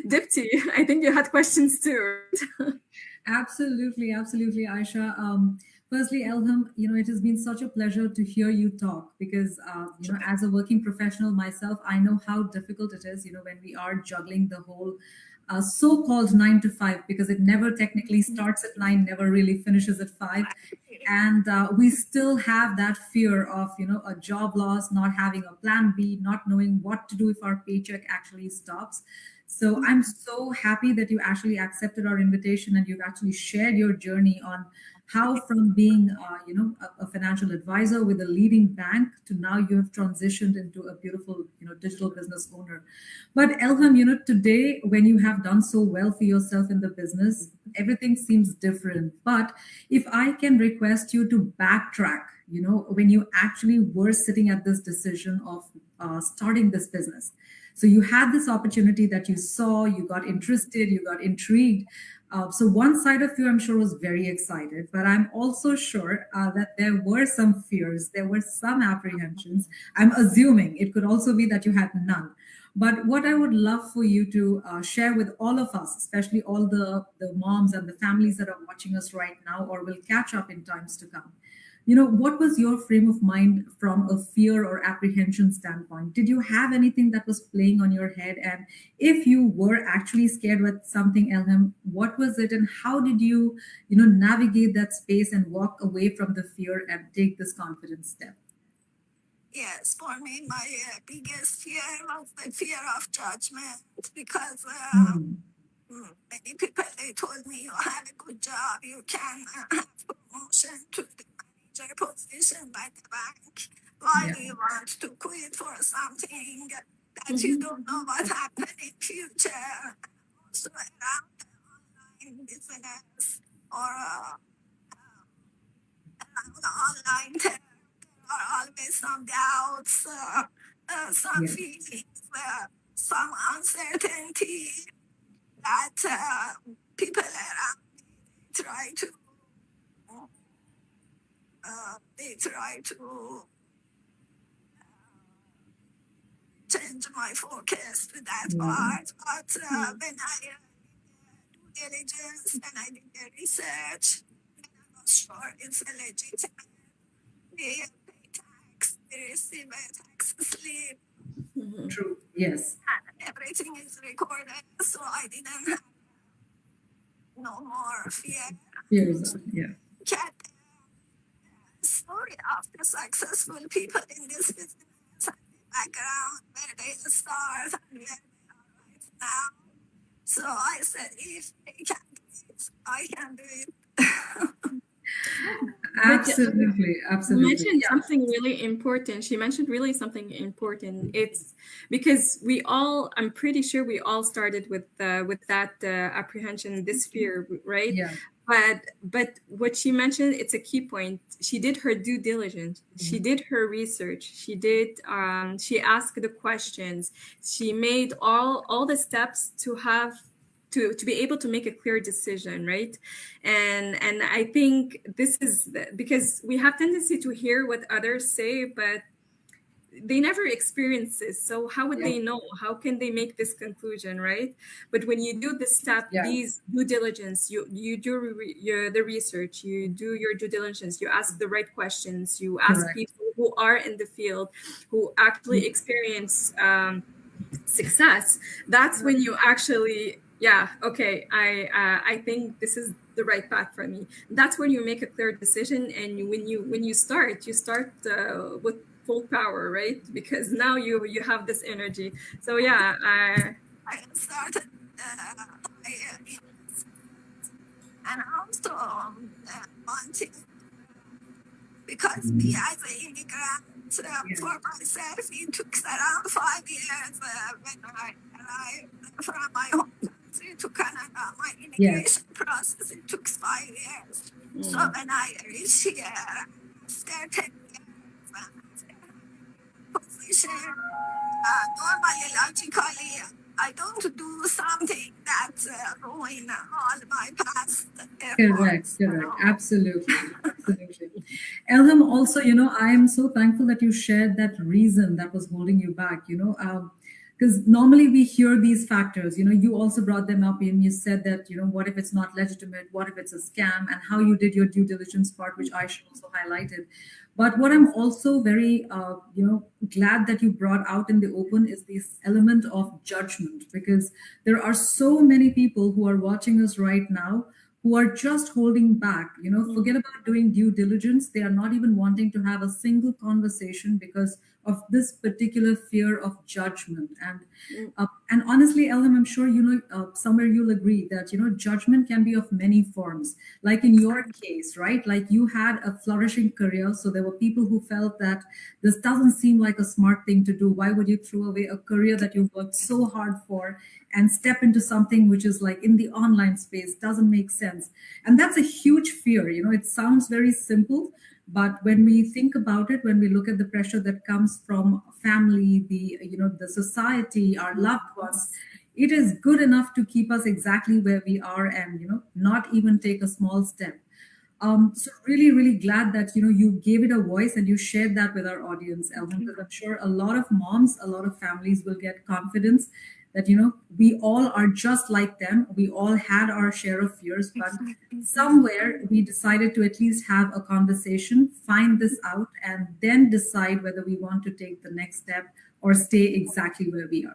Dipti, I think you had questions too. Absolutely, absolutely, Aisha. Firstly, Elham, it has been such a pleasure to hear you talk because, as a working professional myself, I know how difficult it is, when we are juggling the whole so-called 9 to 5, because it never technically starts at 9, never really finishes at 5. And we still have that fear of, a job loss, not having a plan B, not knowing what to do if our paycheck actually stops. So I'm so happy that you actually accepted our invitation and you've actually shared your journey on how from being, a financial advisor with a leading bank to now you have transitioned into a beautiful, digital business owner. But Elham, today when you have done so well for yourself in the business, everything seems different. But if I can request you to backtrack, when you actually were sitting at this decision of starting this business. So you had this opportunity that you saw, you got interested, you got intrigued. So one side of you, I'm sure, was very excited, but I'm also sure that there were some fears, there were some apprehensions. I'm assuming it could also be that you had none. But what I would love for you to share with all of us, especially all the moms and the families that are watching us right now or will catch up in times to come, what was your frame of mind from a fear or apprehension standpoint? Did you have anything that was playing on your head? And if you were actually scared with something, Elham, what was it? And how did you, navigate that space and walk away from the fear and take this confident step? Yes, for me, my biggest fear was the fear of judgment because Hmm. many people, they told me you have a good job, you can have promotion to the manager position by the bank. Why Yeah. do you want to quit for something that you don't know what happen in future? Also around the online business or around the online there are always some doubts, some Yeah. feelings, some uncertainty that people around try to change my focus to that Mm. part. But when I did the due diligence, when I did the research, when I was sure it's a legitimate, they pay tax, they receive a tax slip, True. Yes. and everything is recorded. So I didn't have no more fear. Fears. Yeah. Get the story of the successful people in this business and the background where they start and where they are right now. So I said, if they can do it, I can do it. But Absolutely. Absolutely. mentioned Yeah. something really important. She mentioned really something important. It's because we all, I'm pretty sure we all started with that apprehension, this fear, right? Yeah. But what she mentioned, it's a key point. She did her due diligence. She did her research. She asked the questions. She made all the steps to have to be able to make a clear decision, right? And I think this is because we have tendency to hear what others say, but they never experience this, so how would Yeah. they know? How can they make this conclusion, right? But when you do this step, Yeah. these due diligence, you do the research, you do your due diligence, you ask the right questions, you ask Correct. people who are in the field, who actually experience success. That's when you actually, yeah, okay, I think this is the right path for me. That's when you make a clear decision. And when you start, with full power, right? Because now you have this energy. So yeah, I started and also wanting because me as an immigrant Yeah. for myself, it took around 5 years when I arrived from my home country to Canada. My Yes. immigration process, it took 5 years. So mm, when I reached here, after 10 years, after position, normally, logically, I don't do something that ruin all my past Correct, efforts. correct. Absolutely, absolutely. Elham, also, I am so thankful that you shared that reason that was holding you back, because because normally we hear these factors. You also brought them up and you said that, what if it's not legitimate? What if it's a scam? And how you did your due diligence part, which Aisha also highlighted. But what I'm also very, glad that you brought out in the open is this element of judgment, because there are so many people who are watching us right now who are just holding back. Forget about doing due diligence. They are not even wanting to have a single conversation because of this particular fear of judgment. And honestly, Ellen, I'm sure somewhere you'll agree that judgment can be of many forms. Like in your case, right? Like you had a flourishing career, so there were people who felt that this doesn't seem like a smart thing to do. Why would you throw away a career that you worked so hard for and step into something which is like in the online space? Doesn't make sense. And that's a huge fear. It sounds very simple, but when we think about it, when we look at the pressure that comes from family, the society, our loved ones, it is good enough to keep us exactly where we are and not even take a small step. So really, really glad that you gave it a voice and you shared that with our audience, Elvin, because I'm sure a lot of moms, a lot of families will get confidence that we all are just like them. We all had our share of fears, but somewhere we decided to at least have a conversation, find this out, and then decide whether we want to take the next step or stay exactly where we are.